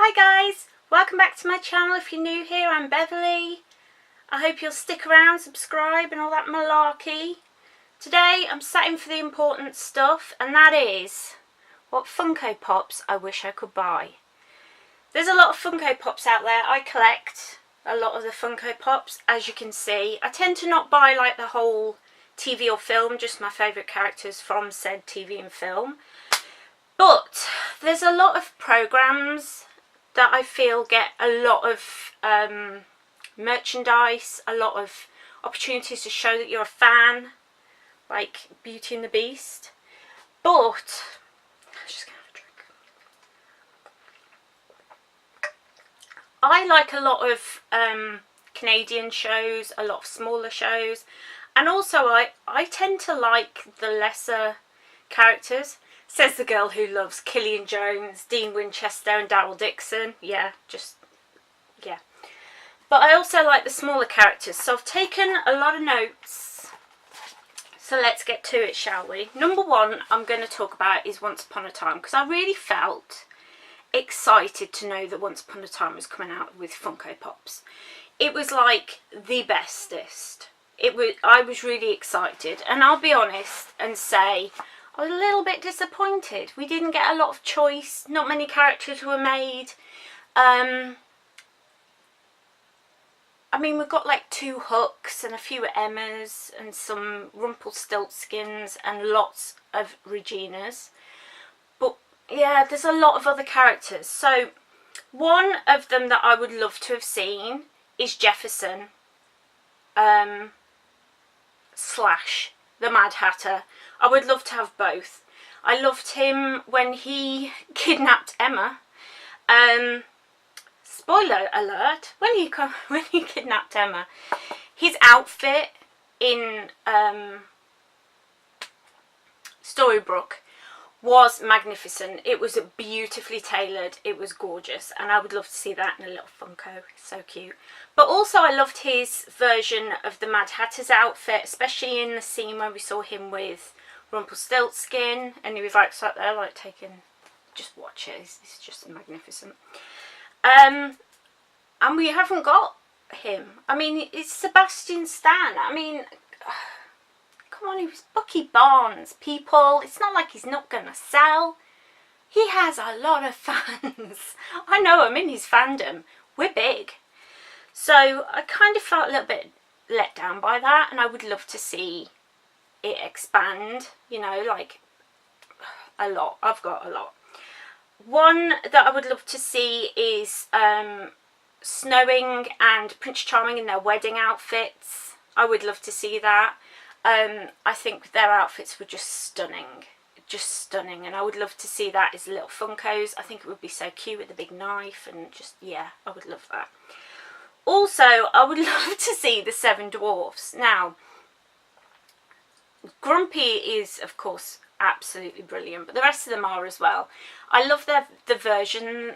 Hi guys, welcome back to my channel. If you're new here, I'm Beverly. I hope you'll stick around, subscribe and all that malarkey. Today I'm sat in for the important stuff, and that is what Funko Pops I wish I could buy. There's a lot of Funko Pops out there. I collect a lot of the Funko Pops, as you can see. I tend to not buy like the whole TV or film, just my favourite characters from said TV and film. But there's a lot of programmes that I feel get a lot of merchandise, a lot of opportunities to show that you're a fan, like Beauty and the Beast. But I'm just gonna have a drink. I like a lot of Canadian shows, a lot of smaller shows, and also I tend to like the lesser characters. Says the girl who loves Killian Jones, Dean Winchester and Daryl Dixon. Yeah. But I also like the smaller characters. So I've taken a lot of notes. So let's get to it, shall we? Number one I'm going to talk about is Once Upon a Time. Because I really felt excited to know that Once Upon a Time was coming out with Funko Pops. It was like the bestest. I was really excited. And I'll be honest and say I was a little bit disappointed. We didn't get a lot of choice. Not many characters were made. I mean, we've got like 2 Hooks and a few Emmas and some Rumpelstiltskins and lots of Reginas. But yeah, there's a lot of other characters. So one of them that I would love to have seen is Jefferson slash the Mad Hatter. I would love to have both. I loved him when he kidnapped Emma. Spoiler alert, when he kidnapped Emma, his outfit in Storybrooke was magnificent. It was beautifully tailored. It was gorgeous, and I would love to see that in a little Funko. It's so cute. But also I loved his version of the Mad Hatter's outfit, especially in the scene where we saw him with Rumpelstiltskin, and he was like sat there like taking, just watch it, it's just magnificent. And we haven't got him. I mean, it's Sebastian Stan. I mean, come on, he was Bucky Barnes, people. It's not like he's not gonna sell. He has a lot of fans. I know, I'm in his fandom. We're big. So I kind of felt a little bit let down by that, and I would love to see it expand, you know, like a lot. I've got a lot. One that I would love to see is Snowing and Prince Charming in their wedding outfits. I would love to see that. I think their outfits were just stunning, and I would love to see that as little Funkos. I think it would be so cute with the big knife, and just, yeah, I would love that. Also, I would love to see the 7 Dwarfs. Now, Grumpy is, of course, absolutely brilliant, but the rest of them are as well. I love the version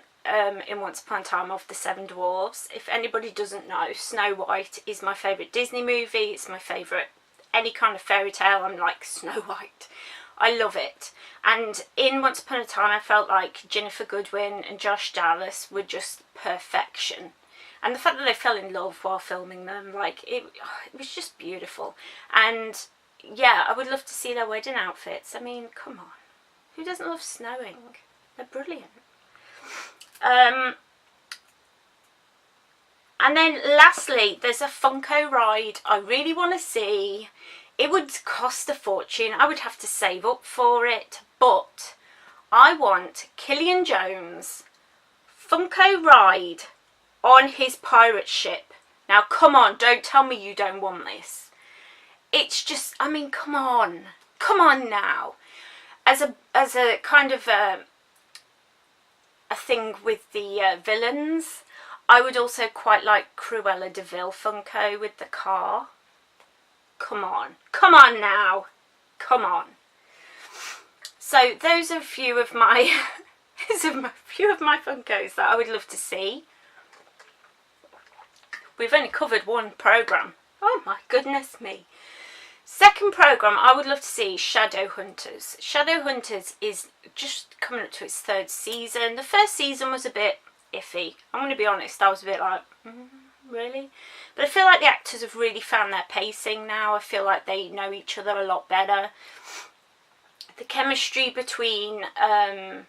in Once Upon a Time of the 7 Dwarfs. If anybody doesn't know, Snow White is my favourite Disney movie. It's my favourite any kind of fairy tale. I'm like Snow White. I love it. And in Once Upon a Time I felt like Ginnifer Goodwin and Josh Dallas were just perfection. And the fact that they fell in love while filming them, like, it was just beautiful. And yeah, I would love to see their wedding outfits. I mean, come on. Who doesn't love snowing? They're brilliant. And then lastly, there's a Funko ride I really want to see. It would cost a fortune. I would have to save up for it. But I want Killian Jones Funko ride on his pirate ship. Now, come on. Don't tell me you don't want this. It's just, I mean, come on. Come on now. As a kind of a thing with the villains, I would also quite like Cruella de Vil Funko with the car. Come on. Come on now. Come on. So those are a few of my Funkos that I would love to see. We've only covered one programme. Oh my goodness me. Second programme I would love to see, Shadowhunters. Shadowhunters is just coming up to its 3rd season. The first season was a bit iffy. I'm going to be honest, I was a bit like, really? But I feel like the actors have really found their pacing now. I feel like they know each other a lot better. The chemistry between, I'm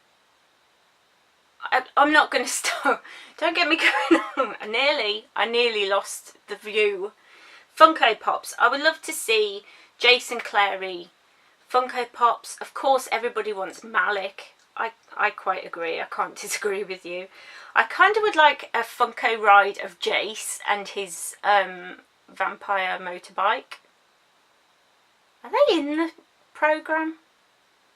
not going to stop. Don't get me going on. I nearly lost the view. Funko Pops. I would love to see Jason Clary. Funko Pops. Of course, everybody wants Malik. I quite agree. I can't disagree with you. I kind of would like a Funko ride of Jace and his vampire motorbike. Are they in the programme?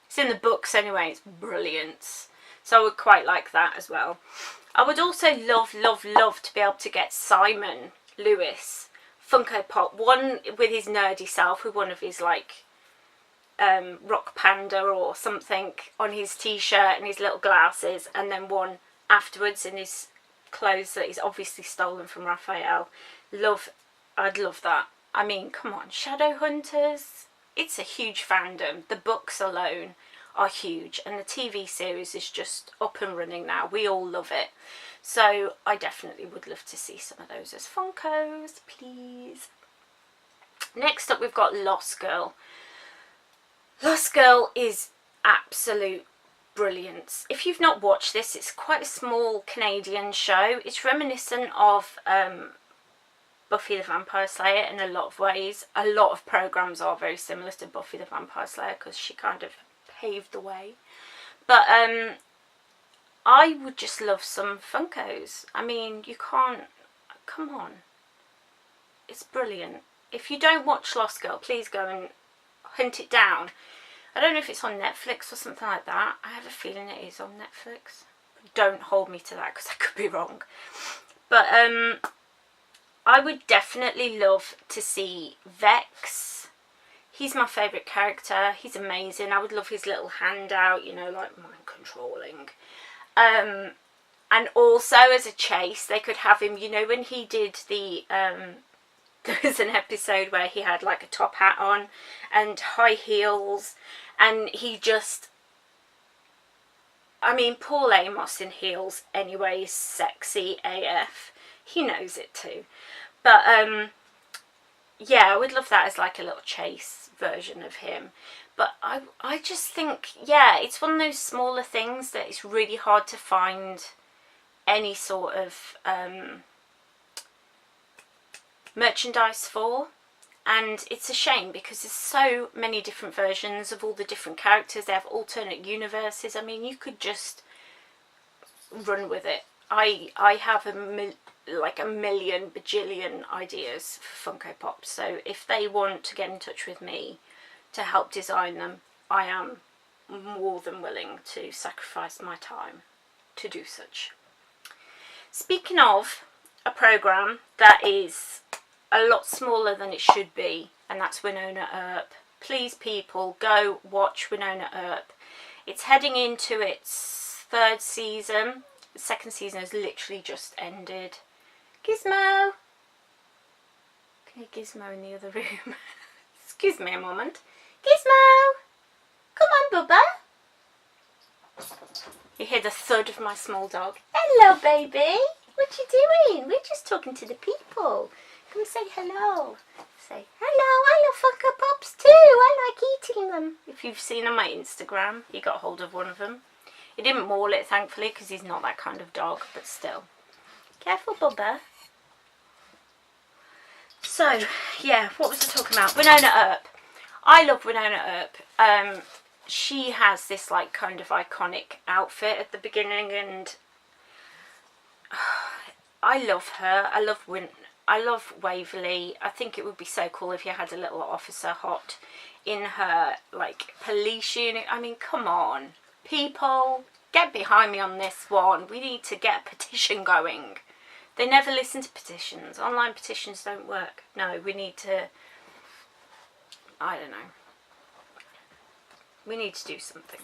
It's in the books anyway. It's brilliant. So I would quite like that as well. I would also love to be able to get Simon Lewis Funko Pop. One with his nerdy self, with one of his like rock panda or something on his t-shirt and his little glasses, and then one afterwards in his clothes that he's obviously stolen from Raphael. I'd love that. I mean, come on, Shadowhunters, it's a huge fandom. The books alone are huge, and the TV series is just up and running now. We all love it. So I definitely would love to see some of those as Funkos, please. Next up, we've got Lost Girl. Lost Girl is absolute brilliance. If you've not watched this, it's quite a small Canadian show. It's reminiscent of Buffy the Vampire Slayer in a lot of ways. A lot of programmes are very similar to Buffy the Vampire Slayer because she kind of paved the way. But I would just love some Funkos. I mean, you can't... Come on. It's brilliant. If you don't watch Lost Girl, please go and hunt it down. I don't know if it's on Netflix or something like that. I have a feeling it is on Netflix. Don't hold me to that because I could be wrong. But I would definitely love to see Vex. He's my favourite character. He's amazing. I would love his little handout, you know, like mind controlling. And also as a chase, they could have him, you know, when he did the... there was an episode where he had like a top hat on and high heels, and he just... I mean, Paul Amos in heels anyway is sexy AF. He knows it too. But yeah, I would love that as like a little chase version of him. But I just think, yeah, it's one of those smaller things that it's really hard to find any sort of merchandise for. And it's a shame because there's so many different versions of all the different characters. They have alternate universes. I mean, you could just run with it. I have like a million bajillion ideas for Funko Pops. So if they want to get in touch with me to help design them, I am more than willing to sacrifice my time to do such. Speaking of a programme that is a lot smaller than it should be, and that's Winona Earp. Please, people, go watch Winona Earp. It's heading into its 3rd season. The 2nd season has literally just ended. Gizmo! Can you hear Gizmo in the other room? Excuse me a moment. Gizmo! Come on, Bubba. You hear the thud of my small dog. Hello, baby. What you doing? We're just talking to the people. Come say hello. Say, hello, I love Funko Pops too. I like eating them. If you've seen on my Instagram, he got hold of one of them. He didn't maul it, thankfully, because he's not that kind of dog, but still. Careful, Bubba. So, yeah, what was I talking about? Winona Earp. I love Winona Earp. She has this, like, kind of iconic outfit at the beginning, and I love her. I love Waverly. I think it would be so cool if you had a little officer hot in her, like, police unit. I mean, come on. People, get behind me on this one. We need to get a petition going. They never listen to petitions. Online petitions don't work. No, we need to... I don't know. We need to do something.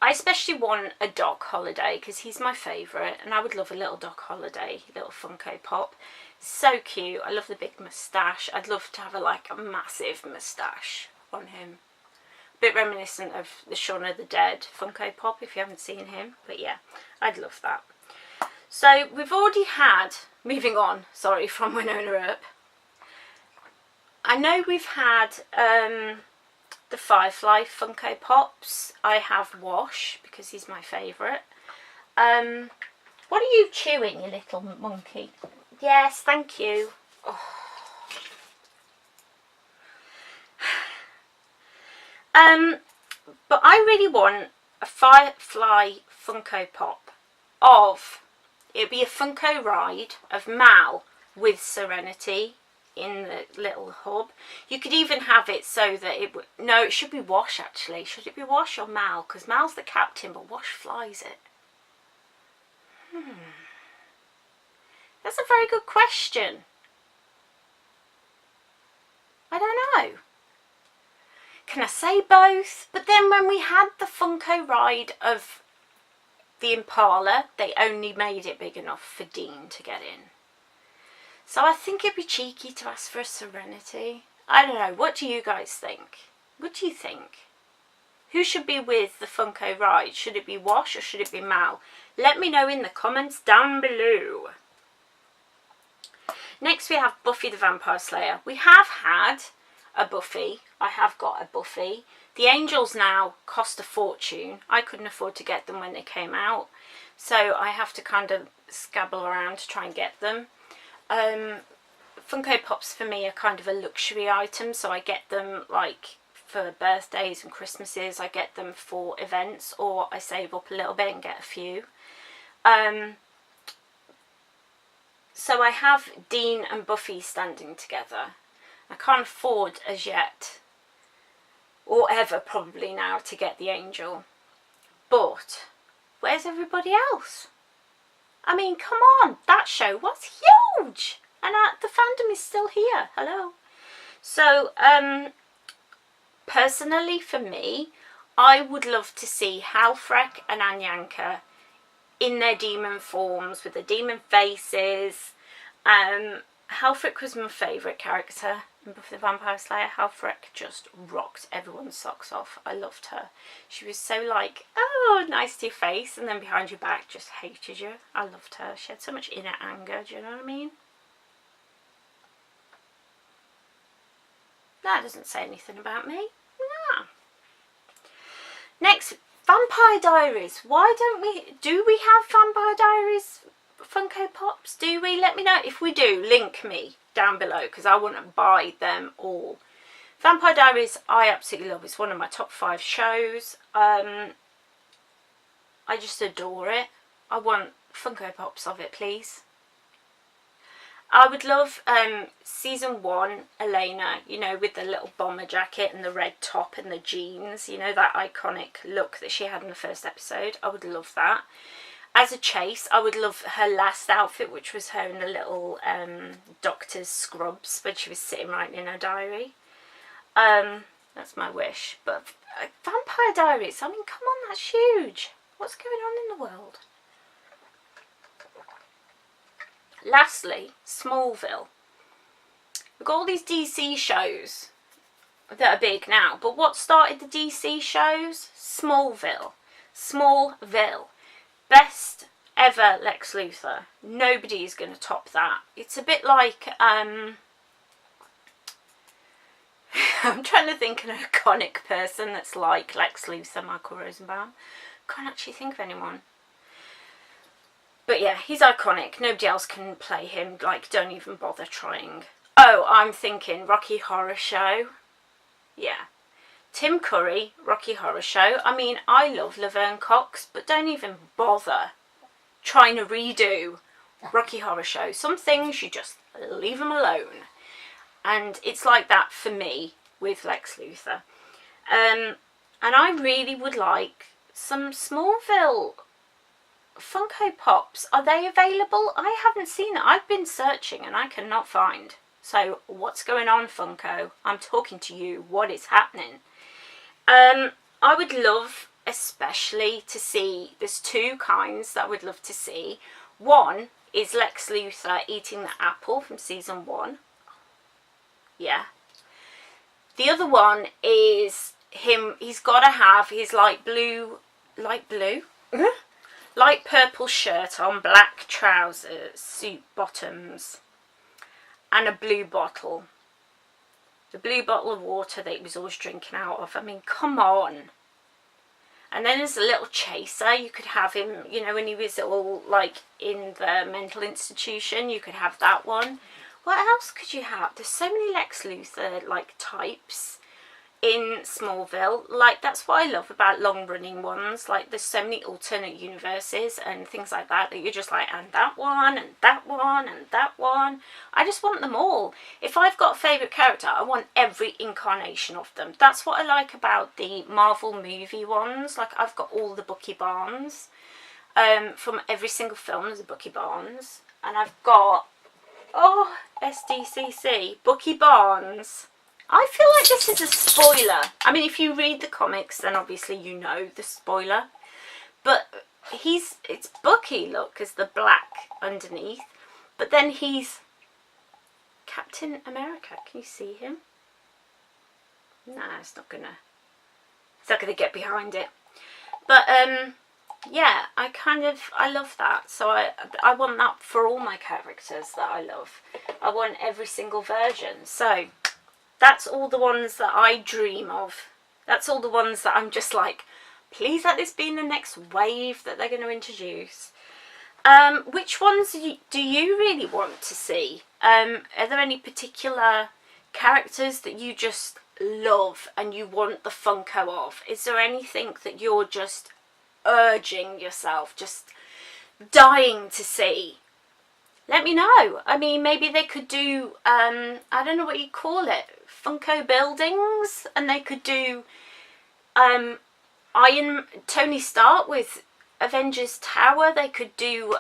I especially want a Doc Holiday because he's my favourite, and I would love a little Doc Holiday, little Funko Pop. So cute. I love the big moustache. I'd love to have a massive moustache on him. bit reminiscent of the Shaun of the Dead Funko Pop, if you haven't seen him. But yeah, I'd love that. So we've already had, moving on, sorry, from Winona Earp. I know we've had the Firefly Funko Pops. I have Wash, because he's my favourite. What are you chewing, you little monkey? Yes, thank you. Oh. But I really want a Firefly Funko Pop of, it'd be a Funko ride of Mal with Serenity in the little hub. You could even have it so that it would, no, it should be Wash actually. Should it be Wash or Mal? Because Mal's the captain, but Wash flies it. That's a very good question. I don't know. Can I say both? But then when we had the Funko ride of the Impala, they only made it big enough for Dean to get in. So I think it'd be cheeky to ask for a Serenity. I don't know. What do you guys think? What do you think? Who should be with the Funko ride? Should it be Wash or should it be Mal? Let me know in the comments down below. Next we have Buffy the Vampire Slayer. We have had a Buffy. I have got a Buffy. The Angels now cost a fortune. I couldn't afford to get them when they came out, so I have to kind of scabble around to try and get them. Funko Pops for me are kind of a luxury item, so I get them like for birthdays and Christmases. I get them for events, or I save up a little bit and get a few. So I have Dean and Buffy standing together. I can't afford as yet, or ever probably now, to get the Angel. But where's everybody else? I mean, come on, that show was huge, and the fandom is still here. Hello. So personally for me, I would love to see Halfrek and Anyanka in their demon forms with the demon faces. Halfrek was my favourite character in Buffy the Vampire Slayer. Halfrek just rocked everyone's socks off. I loved her. She was so like, oh, nice to your face, and then behind your back just hated you. I loved her. She had so much inner anger, do you know what I mean? That doesn't say anything about me. Nah. Next, Vampire Diaries. Why don't we, do we have Vampire Diaries Funko Pops? Do we? Let me know. If we do, link me down below, because I want to buy them all. Vampire Diaries I absolutely love. It's one of my top 5 shows. I just adore it. I want Funko Pops of it, please. I would love season 1 Elena, you know, with the little bomber jacket and the red top and the jeans, you know, that iconic look that she had in the first episode. I would love that. As a Chase, I would love her last outfit, which was her in the little doctor's scrubs when she was sitting writing in her diary. That's my wish. But Vampire Diaries, I mean, come on, that's huge. What's going on in the world? Lastly, Smallville. We've got all these DC shows that are big now, but what started the DC shows? Smallville. Smallville. Best ever Lex Luthor. Nobody's going to top that. It's a bit like, I'm trying to think of an iconic person that's like Lex Luthor, Michael Rosenbaum. Can't actually think of anyone. But yeah, he's iconic. Nobody else can play him. Like, don't even bother trying. Oh, I'm thinking Rocky Horror Show. Yeah. Tim Curry, Rocky Horror Show. I mean, I love Laverne Cox, but don't even bother trying to redo Rocky Horror Show. Some things you just leave them alone. And it's like that for me with Lex Luthor. And I really would like some Smallville Funko Pops. Are they available? I haven't seen it. I've been searching and I cannot find. So what's going on, Funko? I'm talking to you. What is happening? I would love especially to see, there's 2 kinds that I would love to see. One is Lex Luthor eating the apple from season 1. Yeah. The other one is he's got to have his light purple shirt on, black trousers, suit bottoms, and a blue bottle. The blue bottle of water that he was always drinking out of. I mean, come on. And then there's a little chaser. You could have him, you know, when he was all, like, in the mental institution. You could have that one. What else could you have? There's so many Lex Luthor, like, types in Smallville. Like, that's what I love about long-running ones. Like, there's so many alternate universes and things like that you're just like, and that one, and that one, and that one. I just want them all. If I've got a favourite character, I want every incarnation of them. That's what I like about the Marvel movie ones. Like, I've got all the Bucky Barnes. From every single film, there's a Bucky Barnes. And I've got, oh, SDCC, Bucky Barnes. I feel like this is a spoiler. I mean, if you read the comics, then obviously you know the spoiler. But it's Bucky, look, as the black underneath. But then he's Captain America. Can you see him? Nah, it's not gonna get behind it. But, yeah, I love that. So I want that for all my characters that I love. I want every single version. So that's all the ones that I dream of. That's all the ones that I'm just like, please let this be in the next wave that they're going to introduce. Which ones do you really want to see? Are there any particular characters that you just love and you want the Funko of? Is there anything that you're just urging yourself, just dying to see? Let me know. I mean, maybe they could do, I don't know what you call it, Funko buildings, and they could do Tony Stark with Avengers Tower. They could do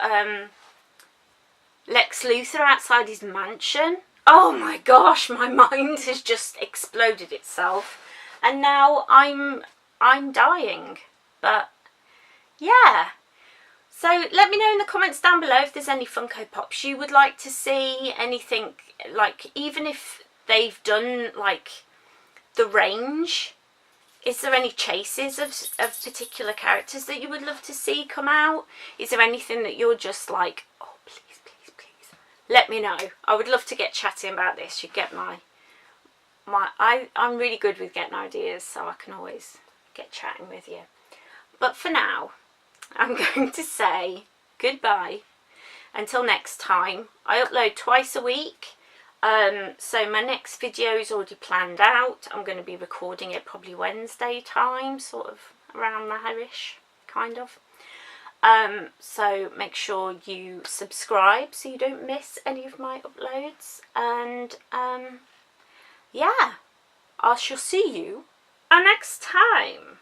Lex Luthor outside his mansion. Oh my gosh, my mind has just exploded itself, and now I'm dying. But yeah. So let me know in the comments down below if there's any Funko Pops you would like to see, anything, like, even if they've done, like, the range. Is there any chases of particular characters that you would love to see come out? Is there anything that you're just like, oh, please, please, please, let me know. I would love to get chatting about this. You get I'm really good with getting ideas, so I can always get chatting with you. But for now, I'm going to say goodbye until next time. I upload twice a week, so my next video is already planned out. I'm going to be recording it probably Wednesday time, sort of around there-ish, kind of. So make sure you subscribe so you don't miss any of my uploads. And yeah, I shall see you next time.